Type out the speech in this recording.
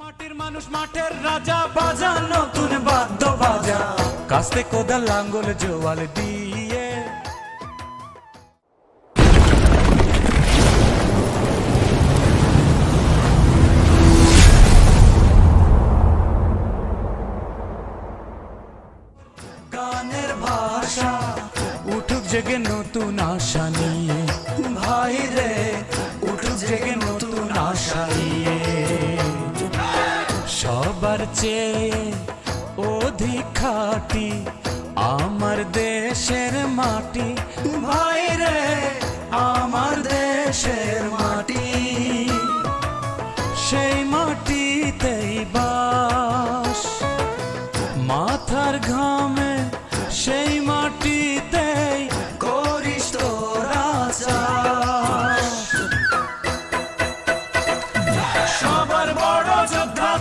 মাটির মানুষ মাঠের রাজা, বাজা নতুন বাদ্য বাজা, কাস্তে কোদাল লাঙ্গল জোয়াল দিয়ে। গানের ভাষা উঠুক জেগে নতুন আশা নিয়ে, ভাই রে উঠুক জেগে নতুন আশা নিয়ে। সবার চেয়ে অধিক খাঁটি আমার দেশের মাটি, ভাই রে আমার দেশের মাটি। সেই মাটিতেই বাস মাথার ঘামে, সেই মাটিতেই করিস তোরা চাষ। সবার বড় যোদ্ধা